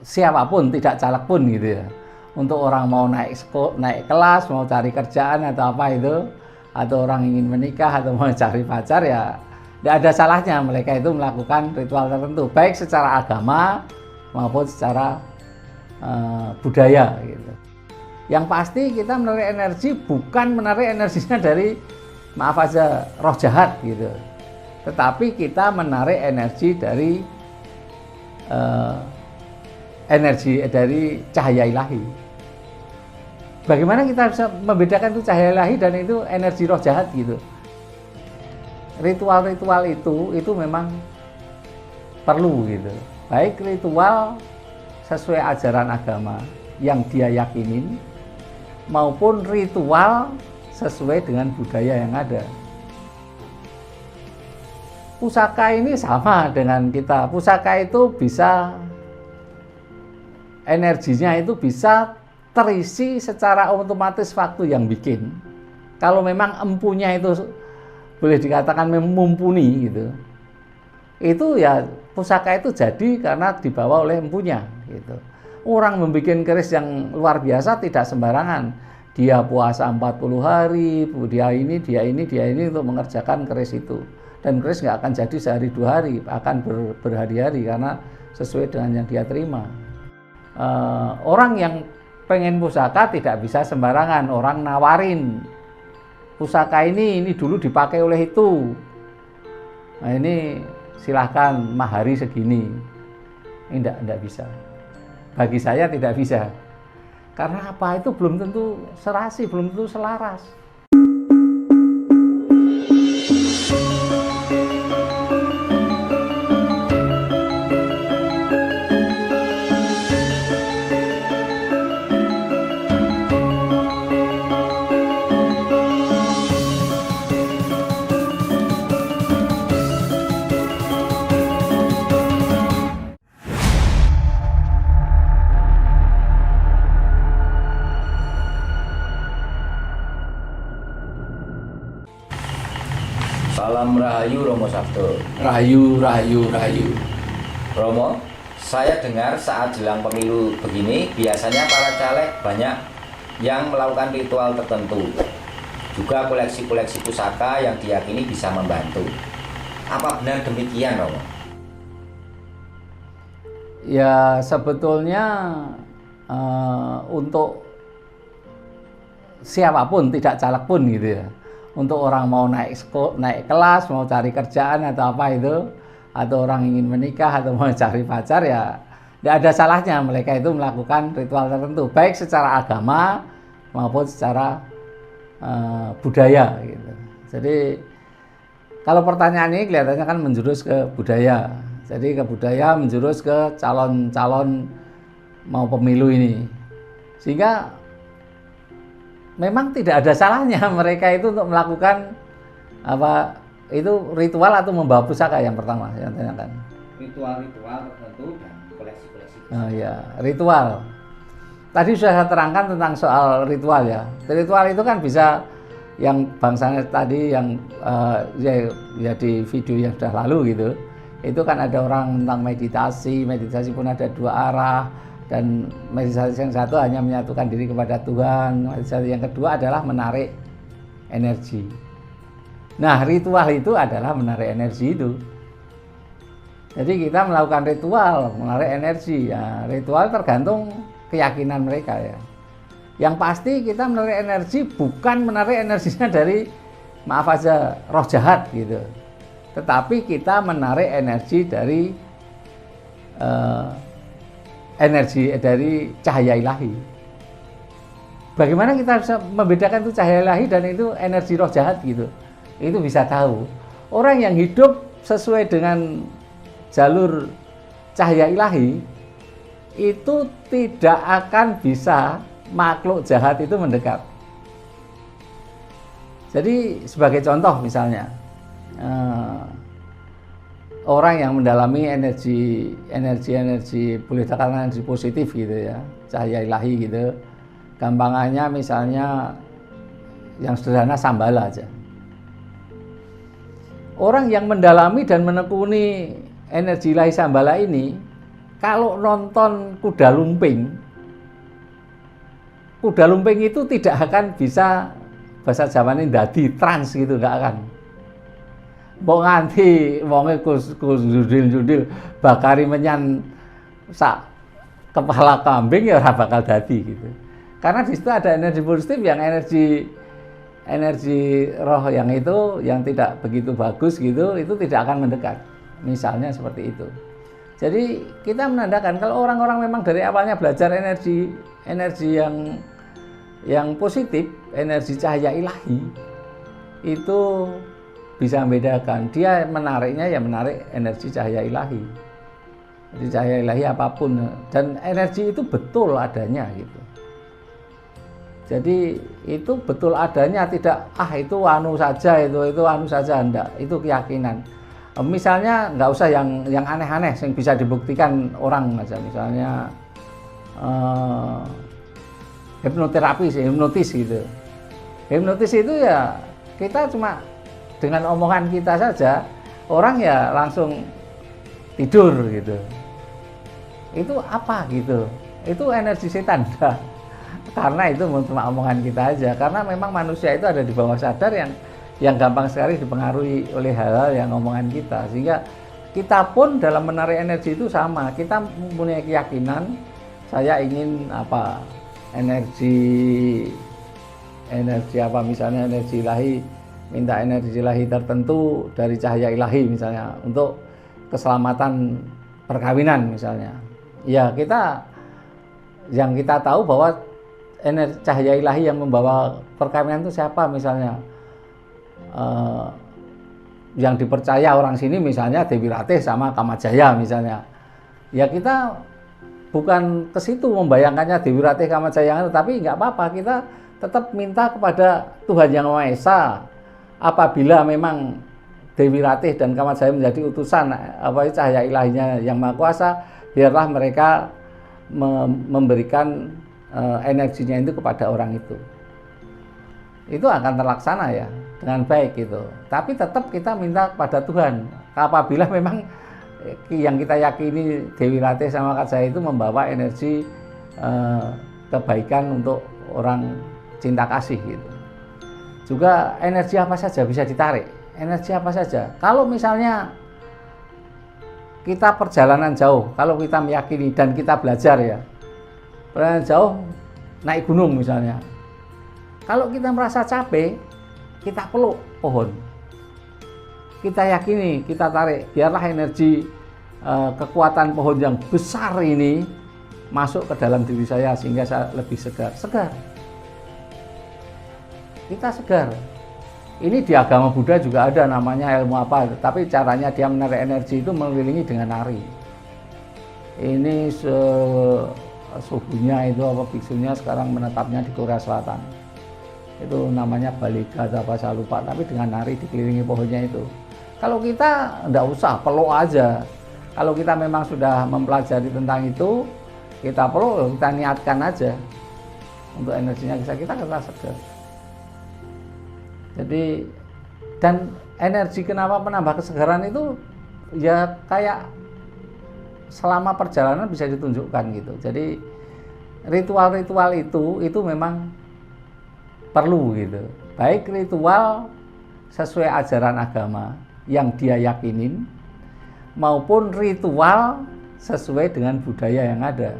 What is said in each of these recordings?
siapapun, tidak caleg pun gitu ya. Untuk orang mau naik kelas, mau cari kerjaan atau apa itu, atau orang ingin menikah atau mau cari pacar, ya tidak ada salahnya mereka itu melakukan ritual tertentu, baik secara agama maupun secara budaya gitu. Yang pasti kita menarik energi bukan menarik energinya dari, maaf aja, roh jahat gitu, tetapi kita menarik energi dari cahaya ilahi. Bagaimana kita bisa membedakan itu cahaya ilahi dan itu energi roh jahat gitu? Ritual-ritual itu memang perlu gitu. Baik ritual sesuai ajaran agama yang dia yakinin maupun ritual sesuai dengan budaya yang ada. Pusaka ini sama dengan kita. Pusaka itu bisa, energinya itu bisa terisi secara otomatis waktu yang bikin. Kalau memang empunya itu boleh dikatakan mumpuni gitu, itu ya pusaka itu jadi karena dibawa oleh empunya gitu. Orang membuat keris yang luar biasa tidak sembarangan. Dia puasa 40 hari, dia ini untuk mengerjakan keris itu. Dan keris nggak akan jadi sehari dua hari, akan berhari-hari karena sesuai dengan yang dia terima. Orang yang pengen pusaka tidak bisa sembarangan. Orang nawarin pusaka ini dulu dipakai oleh itu. Nah ini silahkan mahari segini. Ini enggak bisa. Bagi saya tidak bisa. Karena apa? Itu belum tentu serasi, belum tentu selaras. Salam Rahayu Romo Sabdo. Rahayu. Romo, saya dengar saat jelang pemilu begini biasanya para caleg banyak yang melakukan ritual tertentu. Juga koleksi-koleksi pusaka yang diyakini bisa membantu. Apa benar demikian, Romo? Ya sebetulnya untuk siapapun, tidak caleg pun gitu ya. Untuk orang mau naik kelas, mau cari kerjaan atau apa itu, atau orang ingin menikah atau mau cari pacar, ya tidak ada salahnya mereka itu melakukan ritual tertentu, baik secara agama maupun secara budaya gitu. Jadi kalau pertanyaan ini kelihatannya kan menjurus ke budaya. Jadi ke budaya menjurus ke calon-calon mau pemilu ini. Sehingga memang tidak ada salahnya mereka itu untuk melakukan apa itu ritual atau membawa pusaka yang pertama yang tanyakan. Ritual-ritual tertentu dan koleksi-koleksi. Oh ya, ritual. Tadi sudah saya terangkan tentang soal ritual ya. Ritual itu kan bisa yang bangsanya tadi yang ya di video yang sudah lalu gitu. Itu kan ada orang tentang meditasi pun ada dua arah. Dan meditasi yang satu hanya menyatukan diri kepada Tuhan, meditasi yang kedua adalah menarik energi. Nah, ritual itu adalah menarik energi itu. Jadi kita melakukan ritual, menarik energi. Ya, ritual tergantung keyakinan mereka ya. Yang pasti kita menarik energi bukan menarik energinya dari, maaf aja, roh jahat gitu. Tetapi kita menarik energi dari energi dari cahaya ilahi. Bagaimana kita bisa membedakan itu cahaya ilahi dan itu energi roh jahat gitu? Itu bisa tahu. Orang yang hidup sesuai dengan jalur cahaya ilahi itu tidak akan bisa makhluk jahat itu mendekat. Jadi sebagai contoh misalnya, orang yang mendalami energi boleh dikatakan energi positif gitu ya, cahaya ilahi gitu. Gampangannya misalnya yang sederhana Sambala aja. Orang yang mendalami dan menekuni energi ilahi Sambala ini kalau nonton kuda lumping itu tidak akan bisa, bahasa Jawa ini dadi trans gitu, nggak akan. Mau nganti wonge kus judil bakari menyan sak kepala kambing ya ora bakal dadi gitu. Karena di situ ada energi positif yang energi roh yang itu yang tidak begitu bagus gitu, itu tidak akan mendekat. Misalnya seperti itu. Jadi kita menandakan kalau orang-orang memang dari awalnya belajar energi yang positif, energi cahaya ilahi, itu bisa membedakan. Dia menariknya ya menarik energi cahaya ilahi. Energi cahaya ilahi apapun, dan energi itu betul adanya gitu. Jadi itu betul adanya, tidak itu anu saja, itu anu saja, enggak, itu keyakinan. Misalnya nggak usah yang aneh-aneh yang bisa dibuktikan orang aja, misalnya hipnoterapi, hipnotis gitu. Hipnotis itu ya kita cuma dengan omongan kita saja orang ya langsung tidur gitu. Itu apa gitu? Itu energi setan dah. Karena itu cuma omongan kita aja. Karena memang manusia itu ada di bawah sadar yang gampang sekali dipengaruhi oleh hal-hal yang omongan kita. Sehingga kita pun dalam menarik energi itu sama. Kita mempunyai keyakinan, saya ingin apa, energi apa, misalnya energi ilahi, minta energi ilahi tertentu dari cahaya ilahi misalnya untuk keselamatan perkawinan misalnya. Ya yang kita tahu bahwa energi cahaya ilahi yang membawa perkawinan itu siapa misalnya, yang dipercaya orang sini misalnya Dewi Ratih sama Kamajaya misalnya. Ya kita bukan ke situ membayangkannya Dewi Ratih Kamajaya, tapi nggak apa-apa, kita tetap minta kepada Tuhan Yang Maha Esa. Apabila memang Dewi Ratih dan Kamajaya menjadi utusan cahaya ilahinya Yang Maha Kuasa, biarlah mereka memberikan energinya itu kepada orang itu. Itu akan terlaksana ya dengan baik gitu. Tapi tetap kita minta kepada Tuhan. Apabila memang yang kita yakini Dewi Ratih sama Kamajaya itu membawa energi kebaikan untuk orang cinta kasih gitu. Juga energi apa saja bisa ditarik. Energi apa saja. Kalau misalnya kita perjalanan jauh, kalau kita meyakini dan kita belajar ya, perjalanan jauh naik gunung misalnya. Kalau kita merasa capek, kita peluk pohon. Kita yakini, kita tarik, biarlah energi kekuatan pohon yang besar ini masuk ke dalam diri saya sehingga saya lebih segar. Kita segar. Ini di agama Buddha juga ada namanya ilmu apa, tapi caranya dia menarik energi itu mengelilingi dengan nari. Ini suhunya itu apa, biksunya sekarang menetapnya di Korea Selatan. Itu namanya Balika atau apa saya lupa, tapi dengan nari dikelilingi pohonnya itu. Kalau kita enggak usah, peluk aja. Kalau kita memang sudah mempelajari tentang itu, kita peluk, kita niatkan aja untuk energinya kita segar. Jadi, dan energi kenapa menambah kesegaran itu ya kayak selama perjalanan bisa ditunjukkan gitu. Jadi ritual-ritual itu memang perlu gitu. Baik ritual sesuai ajaran agama yang dia yakinin maupun ritual sesuai dengan budaya yang ada.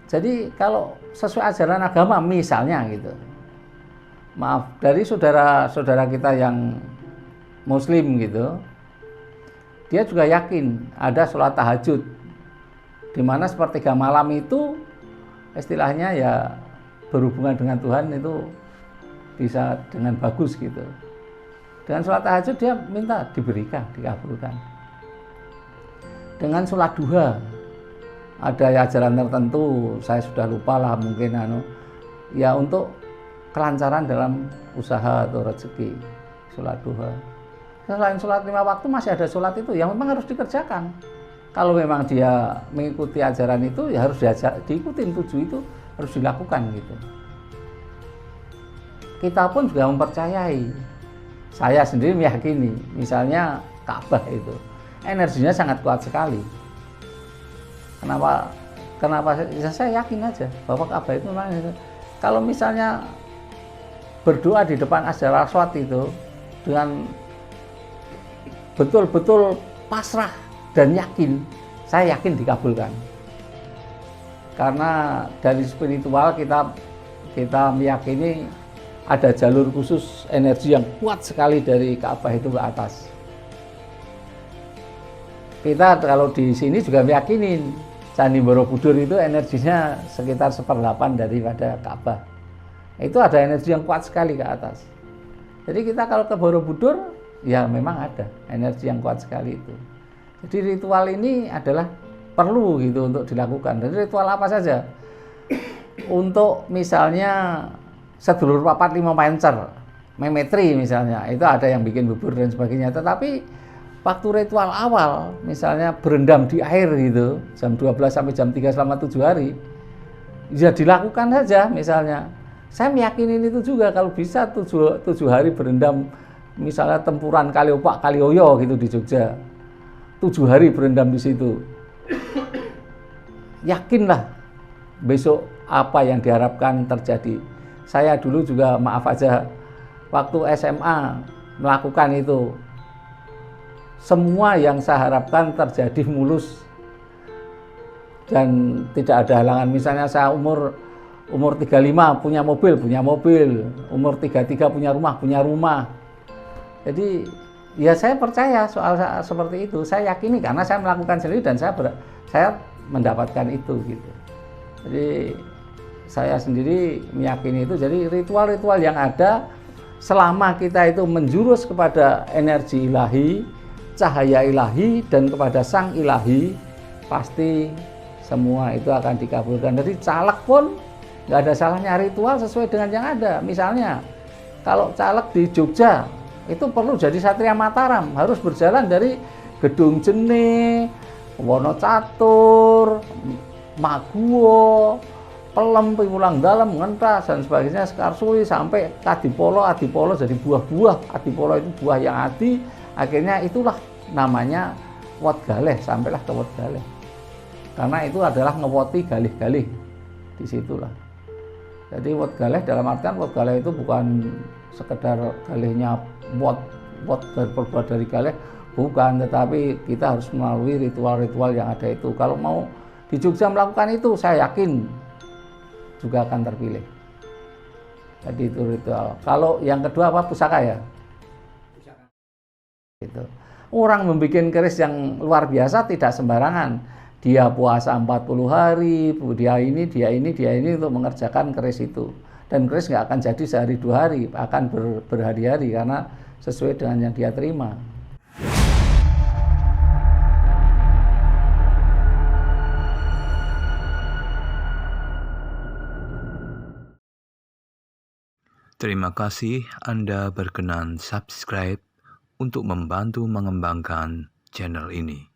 Jadi kalau sesuai ajaran agama misalnya gitu, maaf, dari saudara-saudara kita yang muslim gitu, dia juga yakin ada sholat tahajud, di mana sepertiga malam itu istilahnya ya berhubungan dengan Tuhan itu bisa dengan bagus gitu. Dengan sholat tahajud dia minta diberikan, dikabulkan. Dengan sholat duha, ada ajaran tertentu, saya sudah lupa lah mungkin ya untuk kelancaran dalam usaha atau rezeki, sholat duha. Selain sholat 5 waktu masih ada sholat itu yang memang harus dikerjakan. Kalau memang dia mengikuti ajaran itu ya harus diikutin, 7 itu harus dilakukan gitu. Kita pun juga mempercayai. Saya sendiri meyakini, misalnya Ka'bah itu, energinya sangat kuat sekali. Kenapa? Ya, saya yakin aja bahwa Ka'bah itu memang, kalau misalnya berdoa di depan Hajar Aswad itu dengan betul-betul pasrah dan yakin, saya yakin dikabulkan. Karena dari spiritual kita meyakini ada jalur khusus energi yang kuat sekali dari Ka'bah itu ke atas. Kita kalau di sini juga meyakinin Candi Borobudur itu energinya sekitar 1/8 daripada Ka'bah. Itu ada energi yang kuat sekali ke atas. Jadi kita kalau ke Borobudur, ya memang ada energi yang kuat sekali itu. Jadi ritual ini adalah perlu gitu untuk dilakukan. Jadi ritual apa saja? Untuk misalnya sedulur papat 5 pancer, memetri misalnya, itu ada yang bikin bubur dan sebagainya. Tetapi waktu ritual awal, misalnya berendam di air gitu, jam 12 sampai jam 3 selama 7 hari, ya dilakukan saja misalnya. Saya meyakini itu juga, kalau bisa 7 hari berendam, misalnya tempuran Kaliopak, Kalioyo gitu di Jogja. 7 hari berendam di situ. Yakinlah besok apa yang diharapkan terjadi. Saya dulu juga, maaf aja, waktu SMA melakukan itu, semua yang saya harapkan terjadi mulus dan tidak ada halangan. Misalnya saya umur 35 punya mobil, umur 33 punya rumah. Jadi ya saya percaya soal seperti itu, saya yakini karena saya melakukan sendiri dan saya mendapatkan itu gitu. Jadi saya sendiri meyakini itu. Jadi ritual-ritual yang ada selama kita itu menjurus kepada energi ilahi, cahaya ilahi, dan kepada sang ilahi, pasti semua itu akan dikabulkan. Jadi caleg pun nggak ada salahnya ritual sesuai dengan yang ada. Misalnya kalau caleg di Jogja itu perlu jadi Satria Mataram, harus berjalan dari Gedung Jene, Wonocatur, Maguwo, Pelem, Piwulang Dalem, Ngentas dan sebagainya, Sekarsuri sampai Adipolo jadi buah-buah. Adipolo itu buah yang adi, akhirnya itulah namanya Wot Galeh, sampailah ke Wot Galeh. Karena itu adalah ngewoti galih-galih di situlah. Jadi Wot Galeh dalam artian Wot Galeh itu bukan sekedar galihnya wot terbuat dari galeh, bukan, tetapi kita harus melalui ritual-ritual yang ada itu. Kalau mau di Jogja melakukan itu, saya yakin juga akan terpilih. Jadi itu ritual. Kalau yang kedua apa? Pusaka ya. Itu. Orang membuat keris yang luar biasa tidak sembarangan. Dia puasa 40 hari, dia ini untuk mengerjakan keris itu. Dan keris nggak akan jadi sehari 2 hari, akan berhari-hari karena sesuai dengan yang dia terima. Terima kasih Anda berkenan subscribe untuk membantu mengembangkan channel ini.